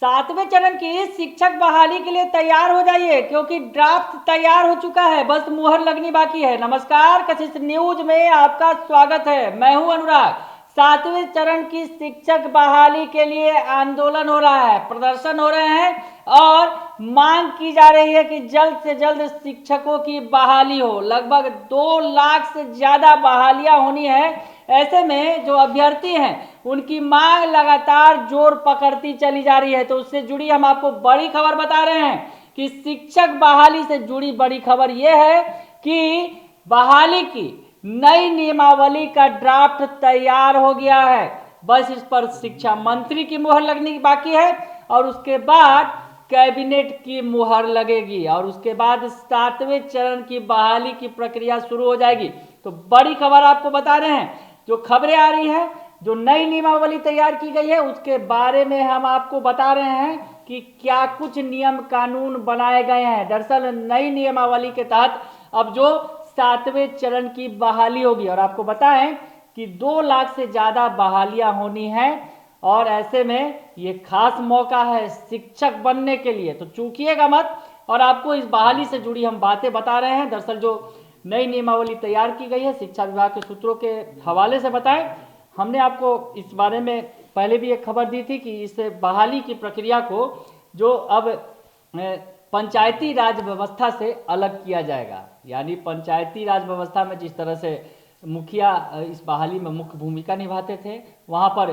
सातवें चरण की शिक्षक बहाली के लिए तैयार हो जाइए क्योंकि ड्राफ्ट तैयार हो चुका है, बस मुहर लगनी बाकी है। नमस्कार, कशिश न्यूज में आपका स्वागत है। मैं हूं अनुराग। सातवें चरण की शिक्षक बहाली के लिए आंदोलन हो रहा है, प्रदर्शन हो रहे हैं और मांग की जा रही है कि जल्द से जल्द शिक्षकों की बहाली हो। लगभग 2 लाख से ज्यादा बहालियां होनी है। ऐसे में जो अभ्यर्थी हैं उनकी मांग लगातार जोर पकड़ती चली जा रही है। तो उससे जुड़ी हम आपको बड़ी खबर बता रहे हैं कि शिक्षक बहाली से जुड़ी बड़ी खबर यह है कि बहाली की नई नियमावली का ड्राफ्ट तैयार हो गया है। बस इस पर शिक्षा मंत्री की मुहर लगनी बाकी है और उसके बाद कैबिनेट की मुहर लगेगी और उसके बाद 7वें चरण की बहाली की प्रक्रिया शुरू हो जाएगी। तो बड़ी खबर आपको बता रहे हैं, जो खबरें आ रही हैं, जो नई नियमावली तैयार की गई है उसके बारे में हम आपको बता रहे हैं कि क्या कुछ नियम कानून बनाए गए हैं। दरअसल नई नियमावली के तहत अब जो 7वें चरण की बहाली होगी और आपको बताएं कि 2 लाख से ज्यादा बहालियां होनी है और ऐसे में ये खास मौका है शिक्षक बनने के लिए, तो चूकिएगा मत। और आपको इस बहाली से जुड़ी हम बातें बता रहे हैं। दरअसल जो नई नियमावली तैयार की गई है, शिक्षा विभाग के सूत्रों के हवाले से बताएं, हमने आपको इस बारे में पहले भी एक खबर दी थी कि इस बहाली की प्रक्रिया को जो अब पंचायती राज व्यवस्था से अलग किया जाएगा। यानी पंचायती राज व्यवस्था में जिस तरह से मुखिया इस बहाली में मुख्य भूमिका निभाते थे, वहाँ पर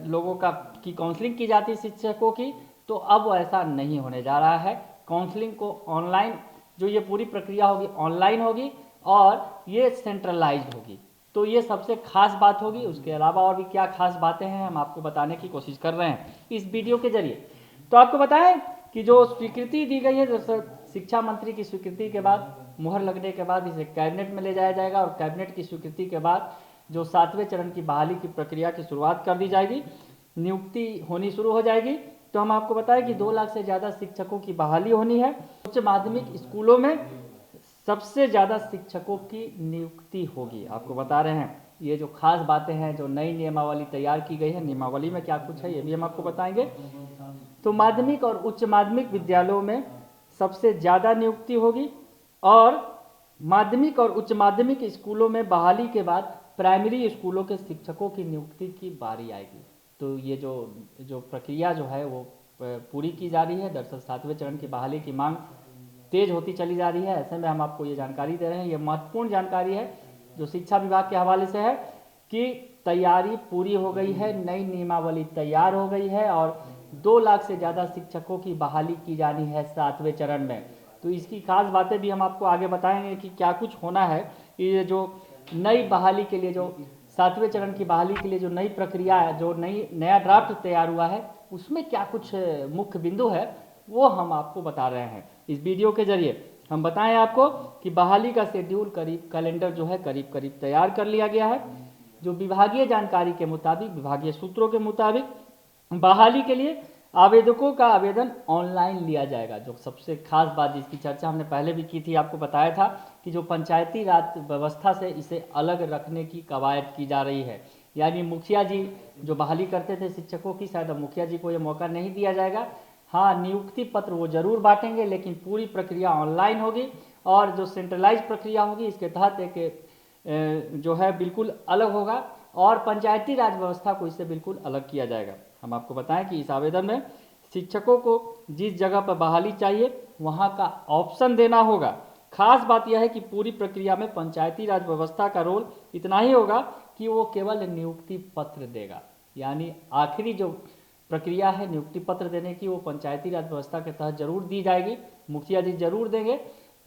लोगों की काउंसलिंग की जाती शिक्षकों की, तो अब ऐसा नहीं होने जा रहा है। काउंसलिंग को ऑनलाइन, जो ये पूरी प्रक्रिया होगी ऑनलाइन होगी और ये सेंट्रलाइज्ड होगी। तो ये सबसे खास बात होगी। उसके अलावा और भी क्या खास बातें हैं हम आपको बताने की कोशिश कर रहे हैं इस वीडियो के जरिए। तो आपको बताएं कि जो स्वीकृति दी गई है, शिक्षा मंत्री की स्वीकृति के बाद, मुहर लगने के बाद इसे कैबिनेट में ले जाया जाएगा और कैबिनेट की स्वीकृति के बाद जो 7वें चरण की बहाली की प्रक्रिया की शुरुआत कर दी जाएगी, नियुक्ति होनी शुरू हो जाएगी। तो हम आपको बताएं कि 2 लाख से ज़्यादा शिक्षकों की बहाली होनी है। उच्च माध्यमिक स्कूलों में सबसे ज़्यादा शिक्षकों की नियुक्ति होगी। आपको बता रहे हैं ये जो खास बातें हैं, जो नई नियमावली तैयार की गई है, नियमावली में क्या कुछ है ये भी हम आपको बताएंगे। तो माध्यमिक और उच्च माध्यमिक विद्यालयों में सबसे ज़्यादा नियुक्ति होगी और माध्यमिक और उच्च माध्यमिक स्कूलों में बहाली के बाद प्राइमरी स्कूलों के शिक्षकों की नियुक्ति की बारी आएगी। तो ये जो प्रक्रिया जो है वो पूरी की जा रही है। दरअसल 7वें चरण की बहाली की मांग तेज होती चली जा रही है। ऐसे में हम आपको ये जानकारी दे रहे हैं, ये महत्वपूर्ण जानकारी है जो शिक्षा विभाग के हवाले से है कि तैयारी पूरी हो गई है, नई नियमावली तैयार हो गई है और 2 लाख से ज़्यादा शिक्षकों की बहाली की जानी है 7वें चरण में। तो इसकी खास बातें भी हम आपको आगे बताएंगे कि क्या कुछ होना है। ये जो नई बहाली के लिए, जो 7वें चरण की बहाली के लिए जो नई प्रक्रिया है, जो नया ड्राफ्ट तैयार हुआ है, उसमें क्या कुछ मुख्य बिंदु है वो हम आपको बता रहे हैं इस वीडियो के जरिए। हम बताएं आपको कि बहाली का शेड्यूल कैलेंडर जो है करीब करीब तैयार कर लिया गया है। जो विभागीय जानकारी के मुताबिक, विभागीय सूत्रों के मुताबिक बहाली के लिए आवेदकों का आवेदन ऑनलाइन लिया जाएगा। जो सबसे खास बात जिसकी चर्चा हमने पहले भी की थी, आपको बताया था कि जो पंचायती राज व्यवस्था से इसे अलग रखने की कवायद की जा रही है। यानी मुखिया जी जो बहाली करते थे शिक्षकों की, शायद अब मुखिया जी को ये मौका नहीं दिया जाएगा। हाँ, नियुक्ति पत्र वो जरूर बांटेंगे लेकिन पूरी प्रक्रिया ऑनलाइन होगी और जो सेंट्रलाइज प्रक्रिया होगी इसके तहत एक जो है बिल्कुल अलग होगा और पंचायती राज व्यवस्था को इससे बिल्कुल अलग किया जाएगा। हम आपको बताएं कि इस आवेदन में शिक्षकों को जिस जगह पर बहाली चाहिए वहाँ का ऑप्शन देना होगा। खास बात यह है कि पूरी प्रक्रिया में पंचायती राज व्यवस्था का रोल इतना ही होगा कि वो केवल नियुक्ति पत्र देगा। यानी आखिरी जो प्रक्रिया है नियुक्ति पत्र देने की, वो पंचायती राज व्यवस्था के तहत जरूर दी जाएगी। मुखिया जी जरूर देंगे,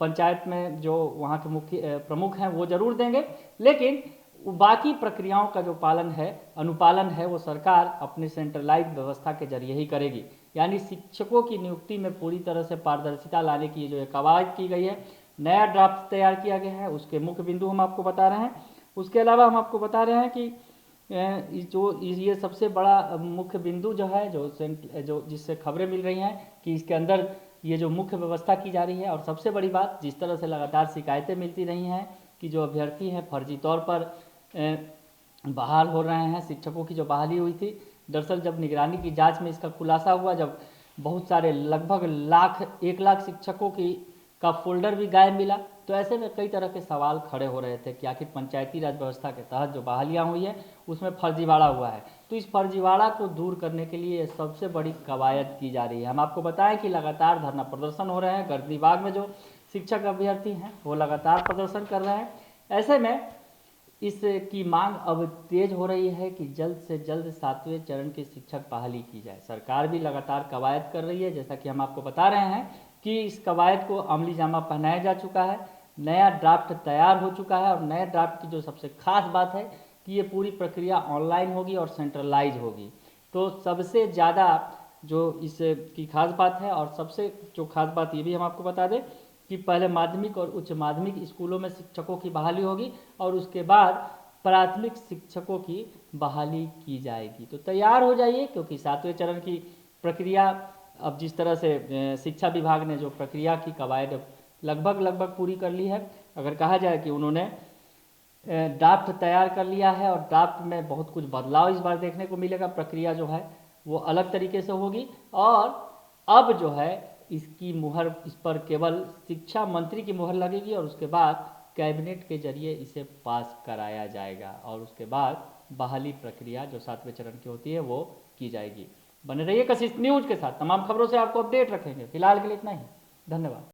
पंचायत में जो वहाँ के मुख्य प्रमुख हैं वो जरूर देंगे, लेकिन बाकी प्रक्रियाओं का जो पालन है, अनुपालन है, वो सरकार अपनी सेंट्रलाइज व्यवस्था के जरिए ही करेगी। यानी शिक्षकों की नियुक्ति में पूरी तरह से पारदर्शिता लाने की जो कवायद की गई है, नया ड्राफ्ट तैयार किया गया है, उसके मुख्य बिंदु हम आपको बता रहे हैं। उसके अलावा हम आपको बता रहे हैं कि ये सबसे बड़ा मुख्य बिंदु जो है, जो जिससे खबरें मिल रही हैं कि इसके अंदर ये जो मुख्य व्यवस्था की जा रही है। और सबसे बड़ी बात, जिस तरह से लगातार शिकायतें मिलती रही हैं कि जो अभ्यर्थी हैं फर्जी तौर पर बहाल हो रहे हैं, शिक्षकों की जो बहाली हुई थी दरअसल जब निगरानी की जांच में इसका खुलासा हुआ, जब बहुत सारे लगभग 1 लाख शिक्षकों की का फोल्डर भी गायब मिला, तो ऐसे में कई तरह के सवाल खड़े हो रहे थे कि आखिर पंचायती राज व्यवस्था के तहत जो बहालियाँ हुई है उसमें फर्जीवाड़ा हुआ है। तो इस फर्जीवाड़ा को दूर करने के लिए सबसे बड़ी कवायद की जा रही है। हम आपको बताएं कि लगातार धरना प्रदर्शन हो रहे हैं। गर्ग विभाग में जो शिक्षक अभ्यर्थी हैं वो लगातार प्रदर्शन कर रहे हैं। ऐसे में इसकी मांग अब तेज हो रही है कि जल्द से जल्द 7वें चरण की शिक्षक बहाली की जाए। सरकार भी लगातार कवायद कर रही है, जैसा कि हम आपको बता रहे हैं कि इस कवायद को अमली जामा पहनाया जा चुका है। नया ड्राफ्ट तैयार हो चुका है और नए ड्राफ्ट की जो सबसे खास बात है कि ये पूरी प्रक्रिया ऑनलाइन होगी और सेंट्रलाइज होगी। तो सबसे ज़्यादा जो इसकी खास बात है, और सबसे जो खास बात ये भी हम आपको बता दें कि पहले माध्यमिक और उच्च माध्यमिक स्कूलों में शिक्षकों की बहाली होगी और उसके बाद प्राथमिक शिक्षकों की बहाली की जाएगी। तो तैयार हो जाइए, क्योंकि 7वें चरण की प्रक्रिया अब जिस तरह से शिक्षा विभाग ने जो प्रक्रिया की कवायद लगभग पूरी कर ली है। अगर कहा जाए कि उन्होंने ड्राफ्ट तैयार कर लिया है और ड्राफ्ट में बहुत कुछ बदलाव इस बार देखने को मिलेगा। प्रक्रिया जो है वो अलग तरीके से होगी और अब जो है इसकी मुहर, इस पर केवल शिक्षा मंत्री की मुहर लगेगी और उसके बाद कैबिनेट के जरिए इसे पास कराया जाएगा और उसके बाद बहाली प्रक्रिया जो 7वें चरण की होती है वो की जाएगी। बने रहिए कशिश न्यूज के साथ, तमाम खबरों से आपको अपडेट रखेंगे। फिलहाल के लिए इतना ही, धन्यवाद।